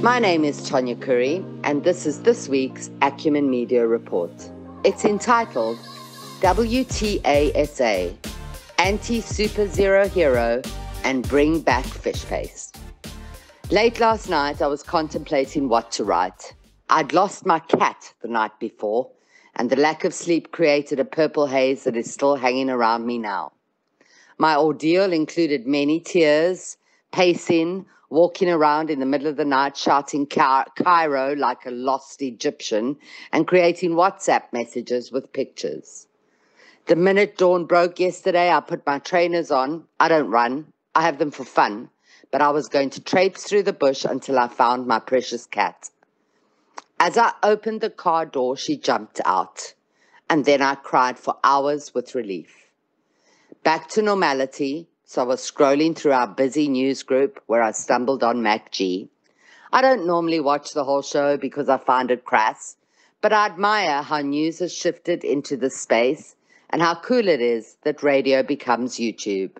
My name is Tanya Curry, and this is this week's Acumen Media Report. It's entitled WTASA, AntiZeroHero, and BringBackFishpaste. Late last night, I was contemplating what to write. I'd lost my cat the night before, and the lack of sleep created a purple haze that is still hanging around me now. My ordeal included many tears, pacing, walking around in the middle of the night shouting Cairo like a lost Egyptian, and creating WhatsApp messages with pictures. The minute dawn broke yesterday, I put my trainers on. I don't run. I have them for fun. But I was going to traipse through the bush until I found my precious cat. As I opened the car door, she jumped out. And then I cried for hours with relief. Back to normality, so I was scrolling through our busy news group where I stumbled on MacG. I don't normally watch the whole show because I find it crass, but I admire how news has shifted into this space and how cool it is that radio becomes YouTube.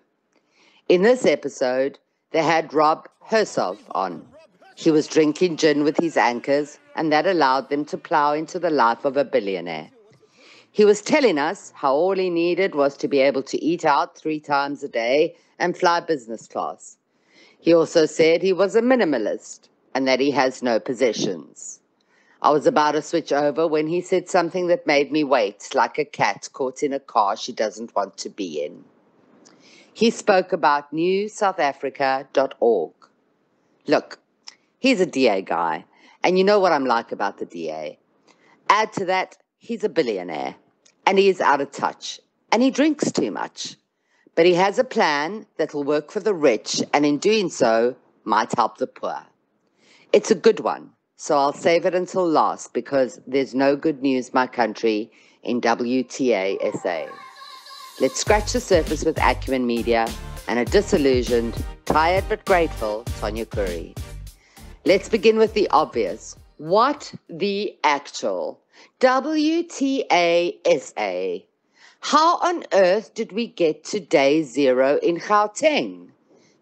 In this episode, they had Rob Herself on. He was drinking gin with his anchors, and that allowed them to plow into the life of a billionaire. He was telling us how all he needed was to be able to eat out 3 times a day and fly business class. He also said he was a minimalist and that he has no possessions. I was about to switch over when he said something that made me wait like a cat caught in a car she doesn't want to be in. He spoke about newsouthafrica.org. Look, he's a DA guy, and you know what I'm like about the DA. Add to that, he's a billionaire, and he is out of touch, and he drinks too much. But he has a plan that will work for the rich, and in doing so, might help the poor. It's a good one, so I'll save it until last, because there's no good news, my country, in WTASA. Let's scratch the surface with Acumen Media and a disillusioned, tired but grateful Tanya Curry. Let's begin with the obvious. What the actual? WTASA. How on earth did we get to day 0 in Gauteng?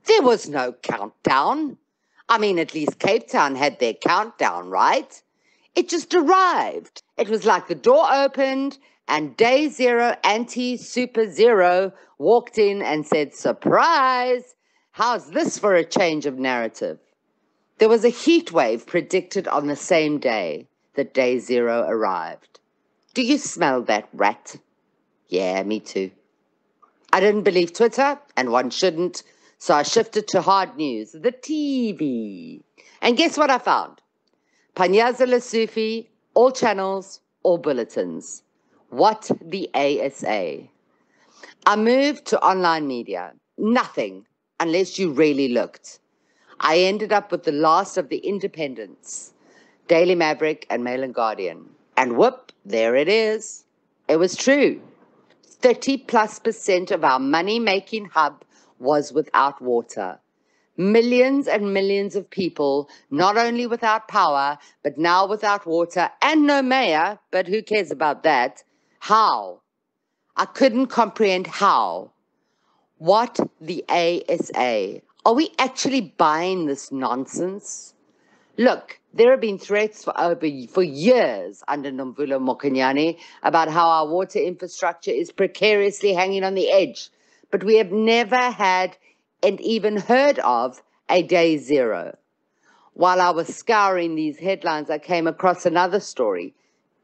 There was no countdown. I mean, at least Cape Town had their countdown, right? It just arrived. It was like the door opened and day 0 AntiZeroHero walked in and said, "Surprise! How's this for a change of narrative?" There was a heat wave predicted on the same day that day 0 arrived. Do you smell that rat? Yeah, me too. I didn't believe Twitter, and one shouldn't, so I shifted to hard news, the TV. And guess what I found? Panyaza Lesufi, all channels, all bulletins. What the ASA? I moved to online media. Nothing, unless you really looked. I ended up with the last of the independents, Daily Maverick and Mail and Guardian. And whoop, there it is. It was true. 30+% of our money-making hub was without water. Millions and millions of people, not only without power, but now without water and no mayor, but who cares about that? How? I couldn't comprehend how. What the ASA? Are we actually buying this nonsense? Look, there have been threats for years under Nomvula Mokonyane about how our water infrastructure is precariously hanging on the edge, but we have never had and even heard of a day 0. While I was scouring these headlines, I came across another story.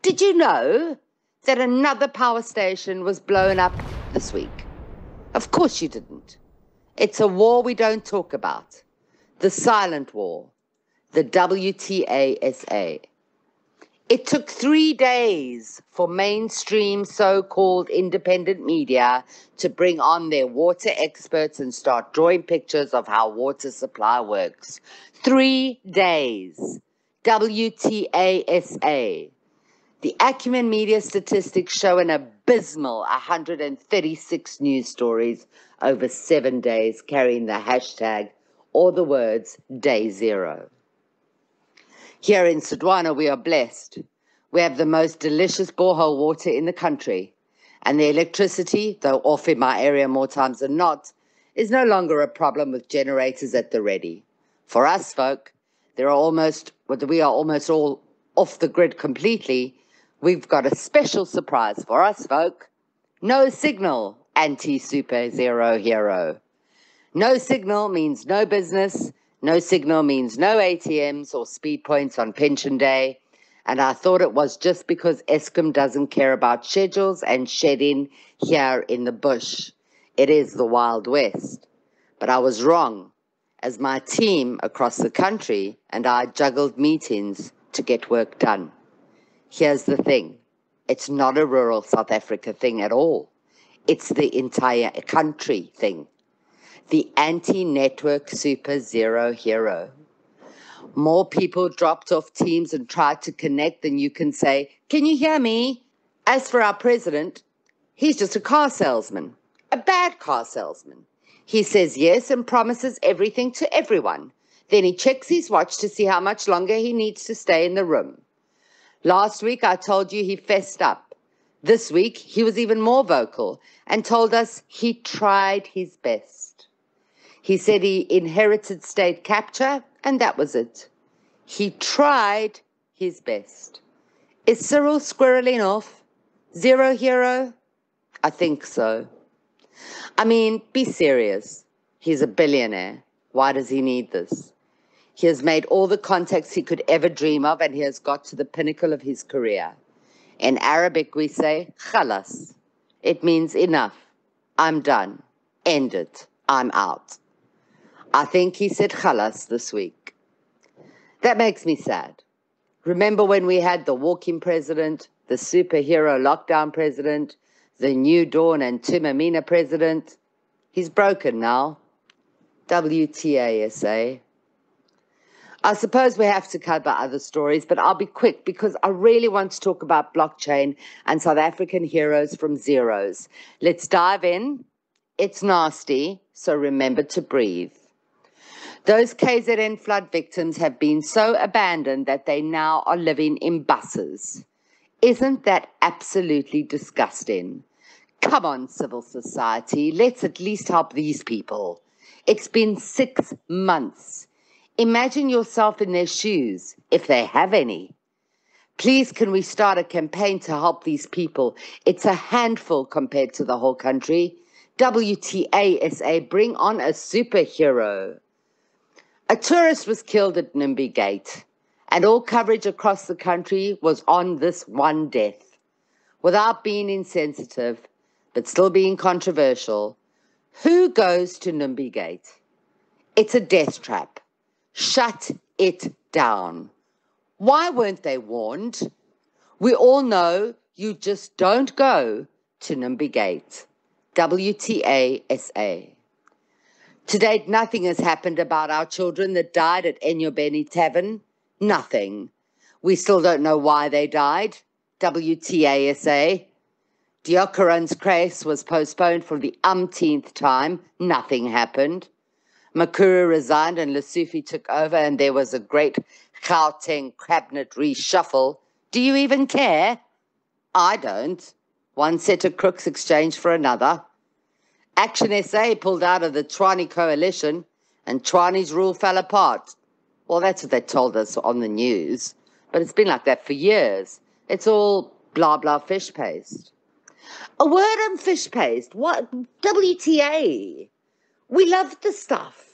Did you know that another power station was blown up this week? Of course you didn't. It's a war we don't talk about. The silent war. The WTASA. It took 3 days for mainstream so-called independent media to bring on their water experts and start drawing pictures of how water supply works. 3 days. WTASA. The Acumen Media statistics show an abysmal 136 news stories over 7 days carrying the hashtag or the words day 0. Here in Sudwana, we are blessed. We have the most delicious borehole water in the country, and the electricity, though off in my area more times than not, is no longer a problem with generators at the ready. For us folk, we are almost all off the grid completely, we've got a special surprise for us, folk. No signal, AntiZeroHero. No signal means no business. No signal means no ATMs or speed points on pension day. And I thought it was just because Eskom doesn't care about schedules and shedding here in the bush. It is the Wild West. But I was wrong, as my team across the country and I juggled meetings to get work done. Here's the thing. It's not a rural South Africa thing at all. It's the entire country thing. The anti-network super zero hero. More people dropped off Teams and tried to connect than you can say, "Can you hear me?" As for our president, he's just a car salesman, a bad car salesman. He says yes and promises everything to everyone. Then he checks his watch to see how much longer he needs to stay in the room. Last week, I told you he fessed up. This week, he was even more vocal and told us he tried his best. He said he inherited state capture, and that was it. He tried his best. Is Cyril squirreling off? Zero hero? I think so. I mean, be serious. He's a billionaire. Why does he need this? He has made all the contacts he could ever dream of, and he has got to the pinnacle of his career. In Arabic, we say, khalas. It means enough. I'm done. End it. I'm out. I think he said khalas this week. That makes me sad. Remember when we had the walking president, the superhero lockdown president, the New Dawn and Tumamina president? He's broken now. WTASA. I suppose we have to cover other stories, but I'll be quick because I really want to talk about blockchain and South African heroes from zeros. Let's dive in. It's nasty, so remember to breathe. Those KZN flood victims have been so abandoned that they now are living in buses. Isn't that absolutely disgusting? Come on, civil society, let's at least help these people. It's been 6 months. Imagine yourself in their shoes, if they have any. Please, can we start a campaign to help these people? It's a handful compared to the whole country. WTASA, bring on a superhero. A tourist was killed at Nimby Gate, and all coverage across the country was on this one death. Without being insensitive, but still being controversial, who goes to Nimby Gate? It's a death trap. Shut it down. Why weren't they warned? We all know you just don't go to Nimby Gate. WTASA. To date, nothing has happened about our children that died at Enyobeni Tavern. Nothing. We still don't know why they died. WTASA. Diokaran's craze was postponed for the umpteenth time. Nothing happened. Makuru resigned and Lesotho took over, and there was a great Gauteng cabinet reshuffle. Do you even care? I don't. One set of crooks exchanged for another. Action SA pulled out of the Tshwane coalition, and Tshwane's rule fell apart. Well, that's what they told us on the news, but it's been like that for years. It's all blah, blah fish paste. A word on fish paste. What? WTA. We love the stuff.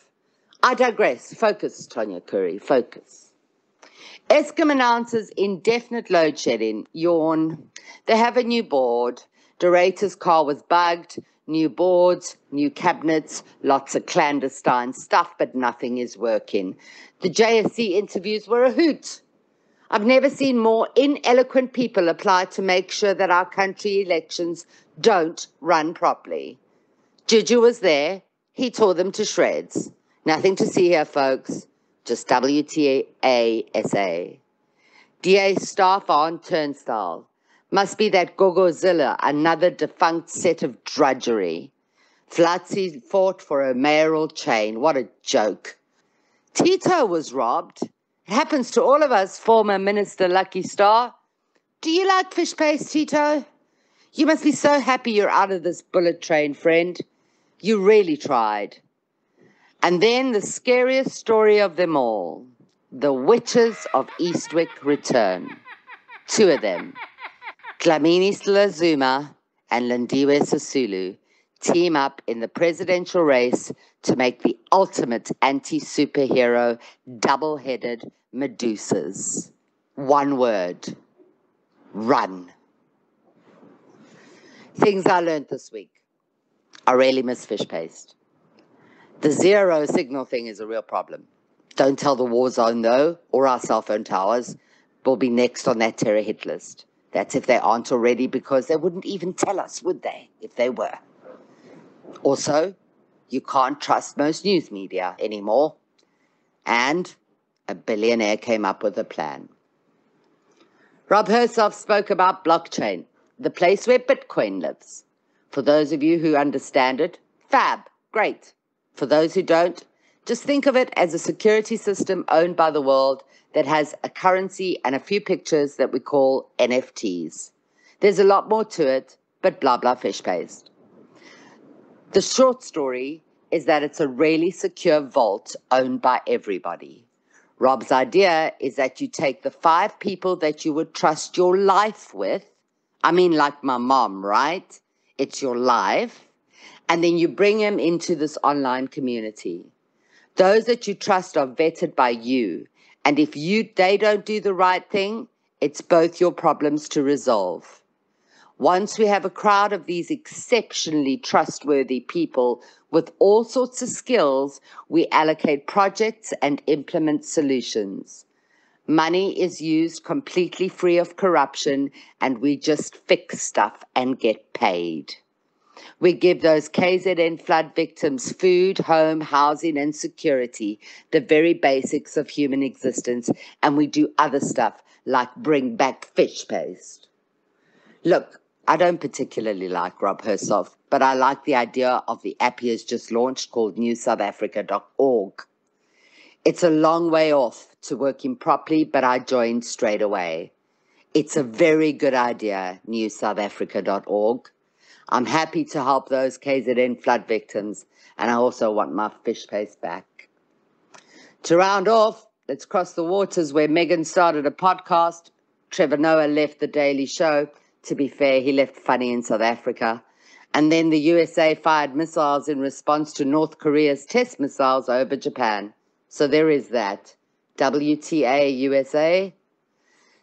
I digress. Focus, Tanya Curry, focus. Eskom announces indefinite load shedding. Yawn. They have a new board. Dorator's car was bugged. New boards, new cabinets, lots of clandestine stuff, but nothing is working. The JSC interviews were a hoot. I've never seen more ineloquent people apply to make sure that our country elections don't run properly. Juju was there. He tore them to shreds. Nothing to see here, folks. Just WTASA. DA staff are on turnstile. Must be that Gogozilla, another defunct set of drudgery. Flatsi fought for a mayoral chain. What a joke. Tito was robbed. It happens to all of us, former Minister Lucky Star. Do you like fish paste, Tito? You must be so happy you're out of this bullet train, friend. You really tried. And then the scariest story of them all. The witches of Eastwick return. Two of them, Dlamini Slazuma and Lindiwe Sisulu, team up in the presidential race to make the ultimate anti-superhero double-headed Medusas. One word: run. Things I learned this week. I really miss fish paste. The zero signal thing is a real problem. Don't tell the war zone, though, or our cell phone towers will be next on that terror hit list. That's if they aren't already, because they wouldn't even tell us, would they, if they were? Also, you can't trust most news media anymore. And a billionaire came up with a plan. Rob Herself spoke about blockchain, the place where Bitcoin lives. For those of you who understand it, fab, great. For those who don't, just think of it as a security system owned by the world that has a currency and a few pictures that we call NFTs. There's a lot more to it, but blah, blah, fish paste. The short story is that it's a really secure vault owned by everybody. Rob's idea is that you take the 5 people that you would trust your life with. I mean, like my mom, right? It's your life. And then you bring them into this online community. Those that you trust are vetted by you. And if they don't do the right thing, it's both your problems to resolve. Once we have a crowd of these exceptionally trustworthy people with all sorts of skills, we allocate projects and implement solutions. Money is used completely free of corruption, and we just fix stuff and get paid. We give those KZN flood victims food, home, housing, and security, the very basics of human existence, and we do other stuff like bring back fish paste. Look, I don't particularly like Rob Herself, but I like the idea of the app he has just launched called newsouthafrica.org. It's a long way off to working properly, but I joined straight away. It's a very good idea, newsouthafrica.org. I'm happy to help those KZN flood victims, and I also want my fish paste back. To round off, let's cross the waters where Megan started a podcast. Trevor Noah left The Daily Show. To be fair, he left funny in South Africa. And then the USA fired missiles in response to North Korea's test missiles over Japan. So there is that. WTA USA.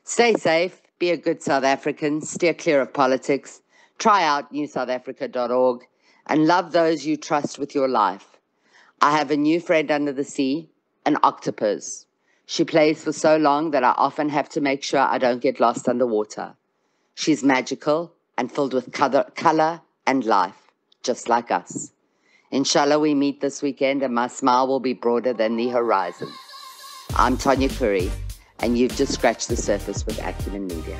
Stay safe, be a good South African, steer clear of politics. Try out newsouthafrica.org and love those you trust with your life. I have a new friend under the sea, an octopus. She plays for so long that I often have to make sure I don't get lost underwater. She's magical and filled with color and life, just like us. Inshallah, we meet this weekend and my smile will be broader than the horizon. I'm Tanya Curry, and you've just scratched the surface with Acumen Media.